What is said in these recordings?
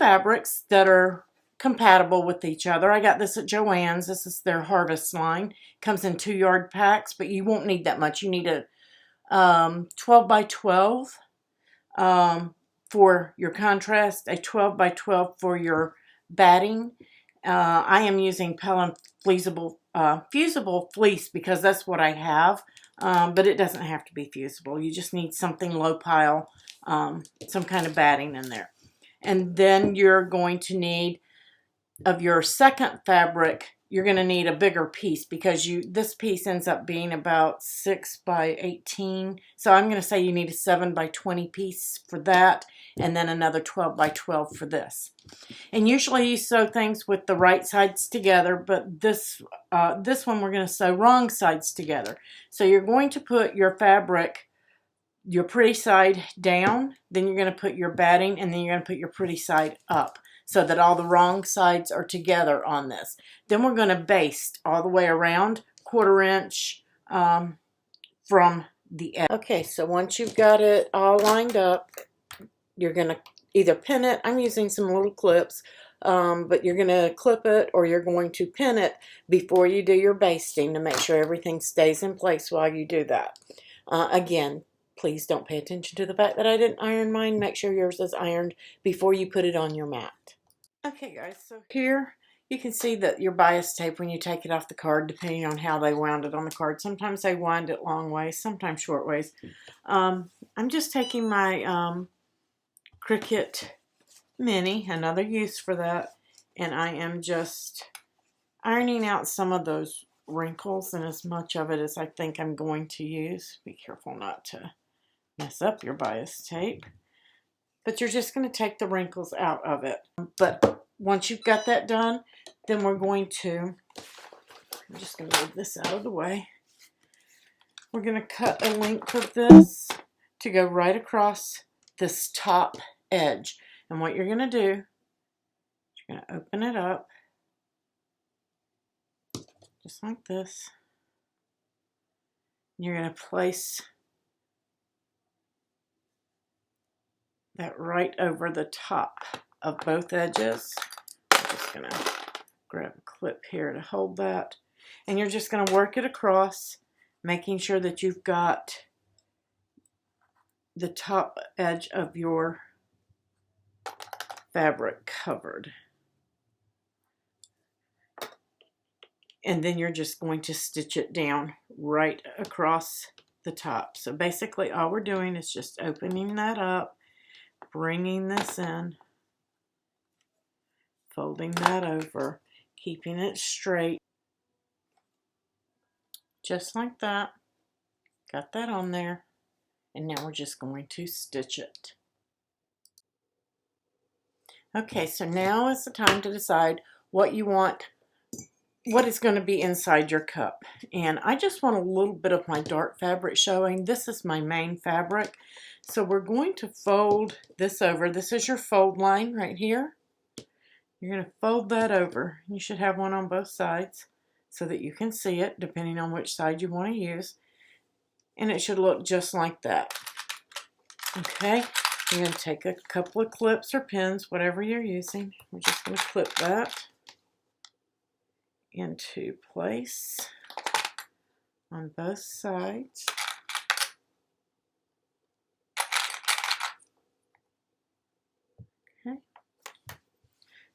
fabrics that are compatible with each other. I got this at Joann's. This is their Harvest line. Comes in 2-yard packs, but you won't need that much. You need a 12 by 12 for your contrast, a 12 by 12 for your batting. I am using Pelham fusible fleece because that's what I have, but it doesn't have to be fusible. You just need something low pile, some kind of batting in there. And then you're going to need, of your second fabric, you're going to need a bigger piece because this piece ends up being about 6 by 18. So I'm going to say you need a 7 by 20 piece for that, and then another 12 by 12 for this. And usually you sew things with the right sides together, but this one we're going to sew wrong sides together. So you're going to put your fabric, your pretty side down, then you're going to put your batting, and then you're going to put your pretty side up, so that all the wrong sides are together on this. Then we're going to baste all the way around, 1/4 inch from the edge. Okay, so once you've got it all lined up, you're going to either pin it. I'm using some little clips, but you're going to clip it or you're going to pin it before you do your basting to make sure everything stays in place while you do that. Again, please don't pay attention to the fact that I didn't iron mine. Make sure yours is ironed before you put it on your mat. Okay guys, so here you can see that your bias tape, when you take it off the card, depending on how they wound it on the card, sometimes they wind it long ways, sometimes short ways. I'm just taking my Cricut Mini, another use for that, and I am just ironing out some of those wrinkles and as much of it as I think I'm going to use. Be careful not to mess up your bias tape, but you're just going to take the wrinkles out of it. But once you've got that done, then we're going to, I'm just going to move this out of the way. We're going to cut a length of this to go right across this top edge. And what you're going to do, you're going to open it up just like this. You're going to place that right over the top of both edges. I'm just going to grab a clip here to hold that. And you're just going to work it across, making sure that you've got the top edge of your fabric covered. And then you're just going to stitch it down right across the top. So basically all we're doing is just opening that up, bringing this in, folding that over, keeping it straight, just like that. Got that on there, and now we're just going to stitch it. Okay, so now is the time to decide what you want, what is going to be inside your cup. And I just want a little bit of my dark fabric showing. This is my main fabric. So we're going to fold this over. This is your fold line right here. You're going to fold that over. You should have one on both sides so that you can see it depending on which side you want to use. And it should look just like that. Okay, you're going to take a couple of clips or pins, whatever you're using. We're just going to clip that into place on both sides. Okay,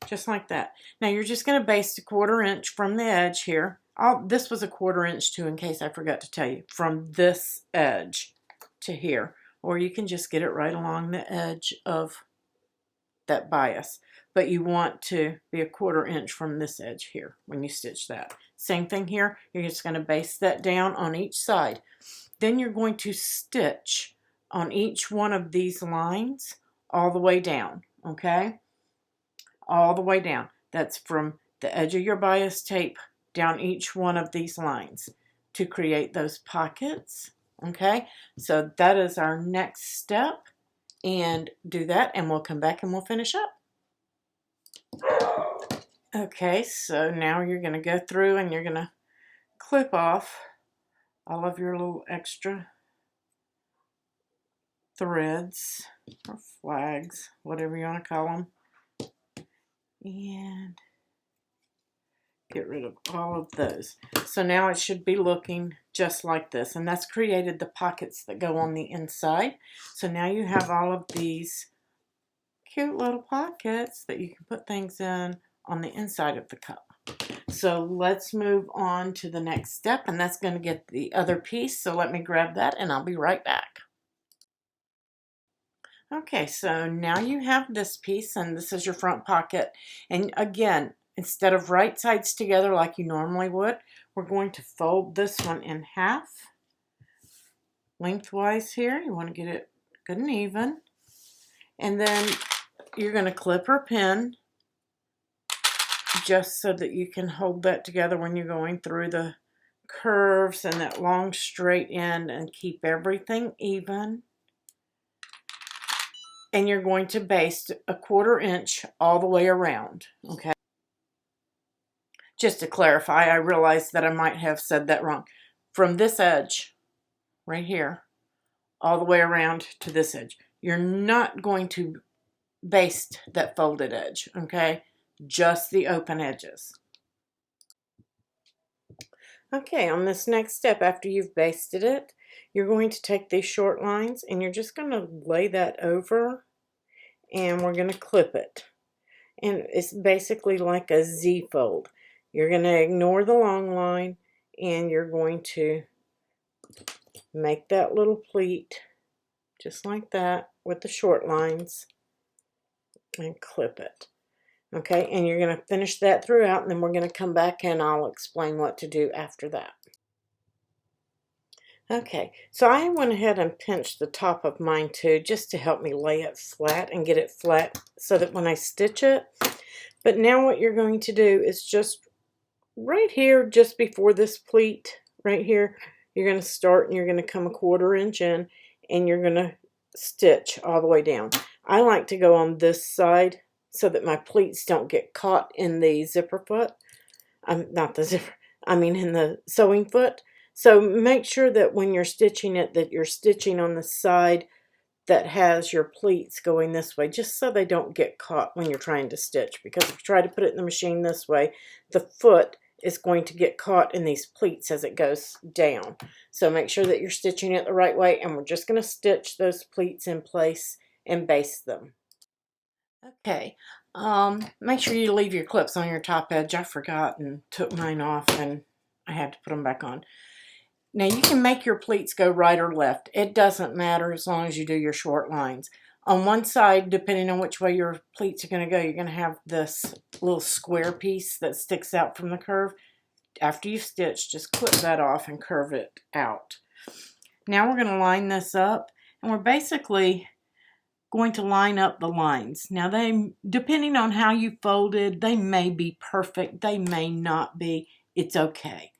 just like that. Now you're just going to baste a 1/4 inch from the edge here. This was a 1/4 inch too, in case I forgot to tell you, from this edge to here. Or you can just get it right along the edge of that bias. But you want to be a 1/4 inch from this edge here when you stitch that. Same thing here. You're just going to baste that down on each side. Then you're going to stitch on each one of these lines all the way down. Okay? All the way down. That's from the edge of your bias tape down each one of these lines to create those pockets. Okay, so that is our next step, and do that and we'll come back and we'll finish up. Okay, so now you're going to go through and you're going to clip off all of your little extra threads or flags, whatever you want to call them. And get rid of all of those. So now it should be looking just like this. And that's created the pockets that go on the inside. So now you have all of these cute little pockets that you can put things in on the inside of the cup. So let's move on to the next step, and that's going to get the other piece. So let me grab that and I'll be right back. Okay, so now you have this piece, and this is your front pocket. And again, instead of right sides together like you normally would, we're going to fold this one in half. Lengthwise here, you want to get it good and even. And then you're going to clip or pin just so that you can hold that together when you're going through the curves and that long straight end, and keep everything even. And you're going to baste a 1/4 inch all the way around, okay? Just to clarify, I realized that I might have said that wrong. From this edge, right here, all the way around to this edge. You're not going to baste that folded edge, okay? Just the open edges. Okay, on this next step, after you've basted it, you're going to take these short lines and you're just going to lay that over, and we're going to clip it. And it's basically like a Z fold. You're going to ignore the long line and you're going to make that little pleat just like that with the short lines and clip it. Okay, and you're going to finish that throughout, and then we're going to come back and I'll explain what to do after that. Okay, so I went ahead and pinched the top of mine too, just to help me lay it flat and get it flat so that when I stitch it. But now what you're going to do is just right here, just before this pleat, right here, you're going to start and you're going to come a 1/4 inch in, and you're going to stitch all the way down. I like to go on this side so that my pleats don't get caught in the zipper foot. Not the zipper, I mean in the sewing foot. So make sure that when you're stitching it, that you're stitching on the side that has your pleats going this way, just so they don't get caught when you're trying to stitch. Because if you try to put it in the machine this way, the foot is going to get caught in these pleats as it goes down. So make sure that you're stitching it the right way, and we're just going to stitch those pleats in place and baste them. Okay, make sure you leave your clips on your top edge. I forgot and took mine off, and I had to put them back on. Now you can make your pleats go right or left. It doesn't matter as long as you do your short lines. On one side, depending on which way your pleats are going to go, you're going to have this little square piece that sticks out from the curve. After you've stitched, just clip that off and curve it out. Now we're going to line this up, and we're basically going to line up the lines. Now they, depending on how you folded, they may be perfect, they may not be. It's okay.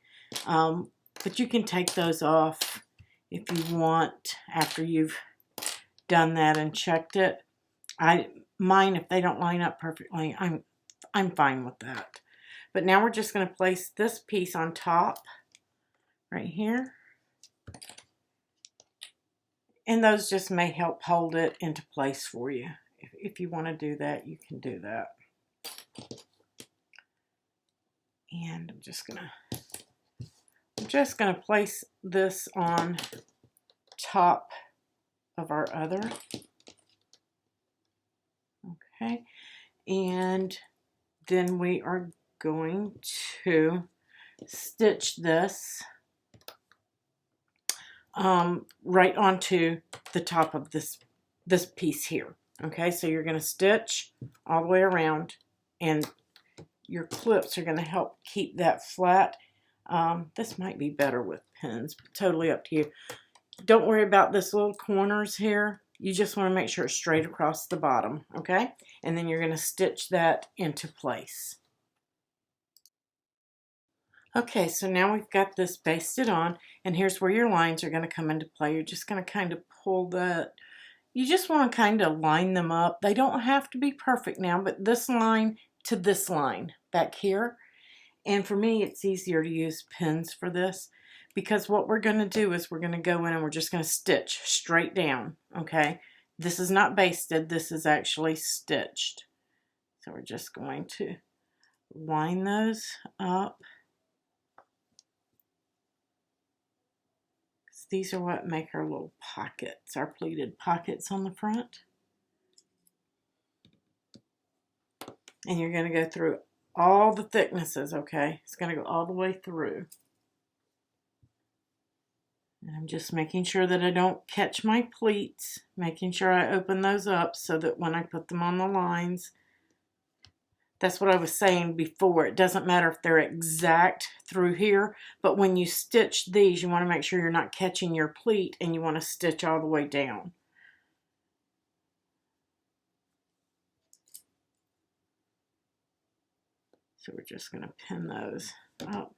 But you can take those off if you want after you've done that and checked it. Mine, if they don't line up perfectly, I'm fine with that. But now we're just going to place this piece on top right here. And those just may help hold it into place for you. If you want to do that, you can do that. And I'm just going to place this on top of our other. Okay. And then we are going to stitch this right onto the top of this piece here. Okay, so you're going to stitch all the way around, and your clips are going to help keep that flat. This might be better with pins, but totally up to you. Don't worry about this little corners here. You just want to make sure it's straight across the bottom, okay? And then you're going to stitch that into place. Okay, so now we've got this basted on, and here's where your lines are going to come into play. You're just going to kind of pull that. You just want to kind of line them up. They don't have to be perfect now, but this line to this line back here. And for me, it's easier to use pins for this, because what we're going to do is we're going to go in and we're just going to stitch straight down, okay? This is not basted. This is actually stitched. So we're just going to line those up. These are what make our little pockets, our pleated pockets on the front. And you're going to go through all the thicknesses, okay? It's going to go all the way through. And I'm just making sure that I don't catch my pleats, making sure I open those up so that when I put them on the lines, that's what I was saying before. It doesn't matter if they're exact through here, but when you stitch these, you want to make sure you're not catching your pleat and you want to stitch all the way down. So we're just going to pin those up.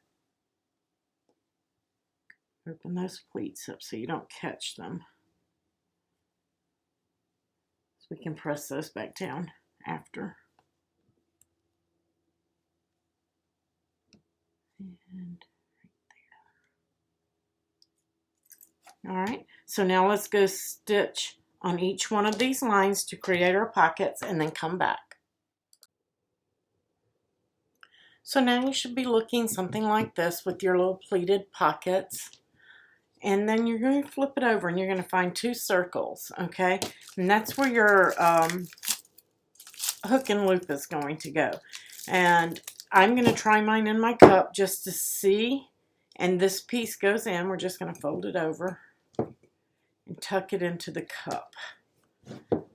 Open those pleats up so you don't catch them. So we can press those back down after. And right there. All right, so now let's go stitch on each one of these lines to create our pockets and then come back. So now you should be looking something like this with your little pleated pockets. And then you're going to flip it over and you're going to find 2 circles, okay? And that's where your hook and loop is going to go. And I'm going to try mine in my cup just to see. And this piece goes in. We're just going to fold it over and tuck it into the cup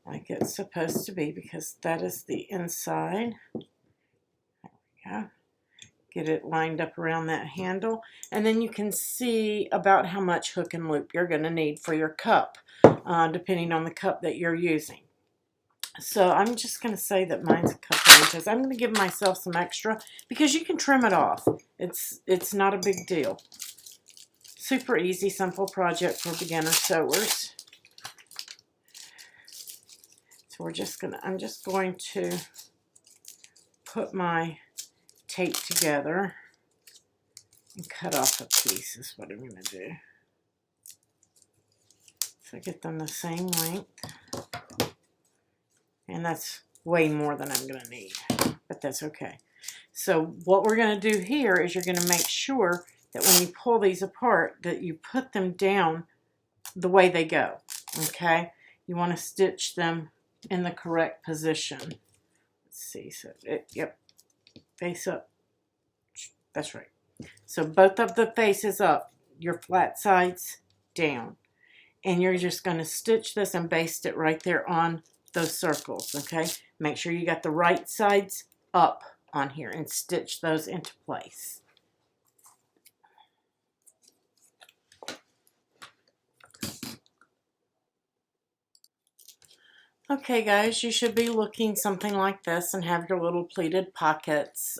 like it's supposed to be, because that is the inside. There we go. Get it lined up around that handle, and then you can see about how much hook and loop you're going to need for your cup, depending on the cup that you're using. So I'm just going to say that mine's a couple inches. I'm going to give myself some extra because you can trim it off. It's not a big deal. Super easy, simple project for beginner sewers. So I'm just going to put my tape together and cut off a piece is what I'm going to do. So I get them the same length. And that's way more than I'm going to need, but that's okay. So what we're going to do here is you're going to make sure that when you pull these apart that you put them down the way they go, okay? You want to stitch them in the correct position. Let's see, so yep, face up. That's right. So both of the faces up, your flat sides down. And you're just going to stitch this and baste it right there on those circles, okay? Make sure you got the right sides up on here and stitch those into place. Okay guys, you should be looking something like this and have your little pleated pockets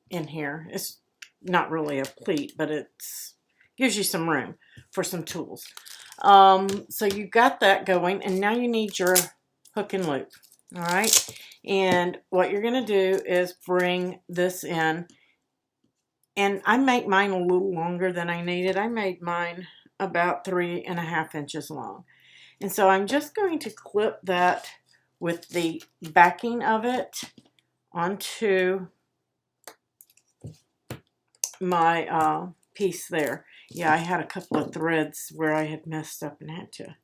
in here. It's not really a pleat, but it gives you some room for some tools. So you got that going, and now you need your hook and loop. All right, and what you're going to do is bring this in, and I make mine a little longer than I needed. I made mine about 3.5 inches long, and so I'm just going to clip that with the backing of it onto my piece there. Yeah, I had a couple of threads where I had messed up and had to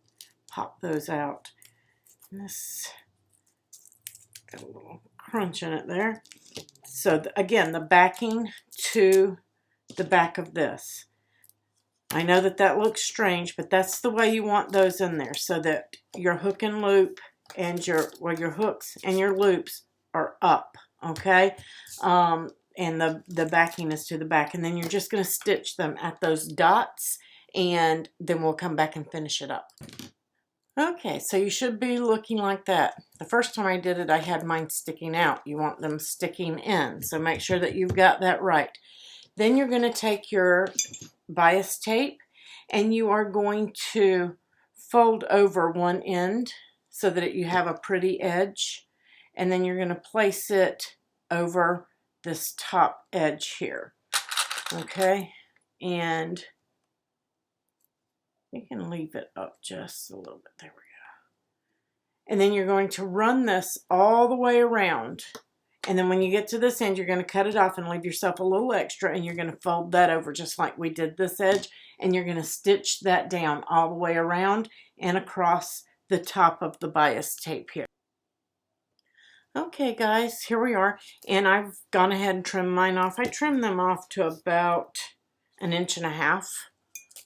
pop those out. And this got a little crunch in it there. So again, the backing to the back of this. I know that that looks strange, but that's the way you want those in there, so that your hook and loop and your hooks and your loops are up, okay? And the backing is to the back, and then you're just going to stitch them at those dots, and then we'll come back and finish it up. Okay, so you should be looking like that. The first time I did it, I had mine sticking out. You want them sticking in, so make sure that you've got that right. Then you're going to take your bias tape, and you are going to fold over one end so that you have a pretty edge, and then you're going to place it over this top edge here, okay? And you can leave it up just a little bit. There we go. And then you're going to run this all the way around And then when you get to this end, you're going to cut it off and leave yourself a little extra, and you're going to fold that over just like we did this edge, and you're going to stitch that down all the way around and across the top of the bias tape here. Okay guys, here we are, and I've gone ahead and trimmed mine off. I trimmed them off to about 1.5 inches,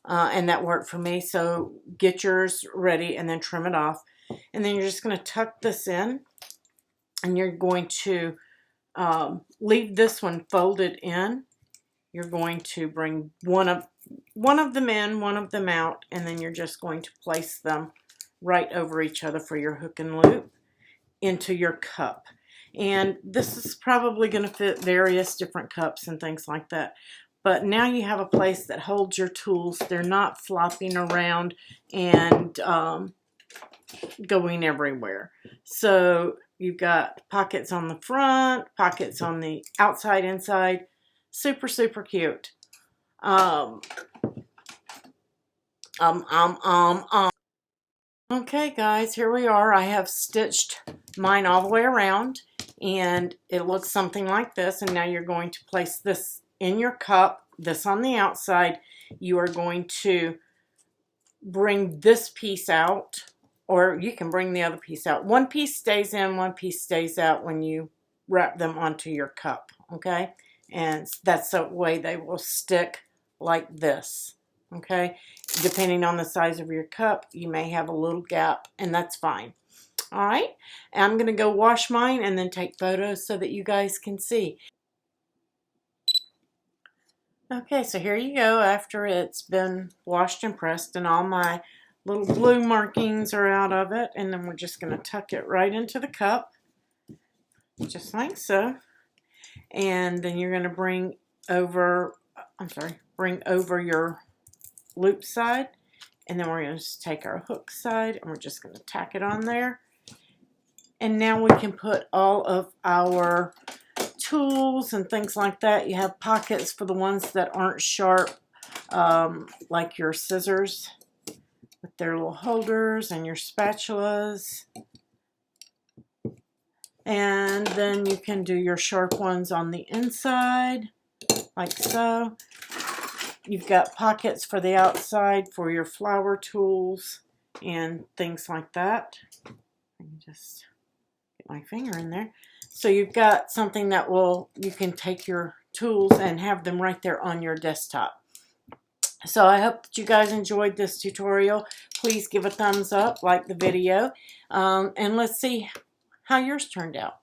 and that worked for me. So get yours ready and then trim it off. And then you're just going to tuck this in, and you're going to leave this one folded in. You're going to bring one of them in, one of them out, and then you're just going to place them right over each other for your hook and loop into your cup. And this is probably going to fit various different cups and things like that. But now you have a place that holds your tools. They're not flopping around and going everywhere. So you've got pockets on the front, pockets on the outside, inside. Super, super cute. Okay, guys, here we are. I have stitched mine all the way around, and it looks something like this. And now you're going to place this in your cup, this on the outside. You are going to bring this piece out, or you can bring the other piece out. One piece stays in, one piece stays out when you wrap them onto your cup, okay? And that's the way they will stick like this, okay? Depending on the size of your cup, you may have a little gap, and that's fine. All right, and I'm going to go wash mine and then take photos so that you guys can see. Okay, so here you go after it's been washed and pressed, and all my little blue markings are out of it. And then we're just going to tuck it right into the cup, just like so. And then you're going to bring over your loop side, and then we're going to just take our hook side and we're just going to tack it on there. And now we can put all of our tools and things like that. You have pockets for the ones that aren't sharp, like your scissors with their little holders, and your spatulas. And then you can do your sharp ones on the inside, like so. You've got pockets for the outside for your flower tools and things like that. Let me just get my finger in there. So you've got something that you can take your tools and have them right there on your desktop. So I hope that you guys enjoyed this tutorial. Please give a thumbs up, like the video, and let's see how yours turned out.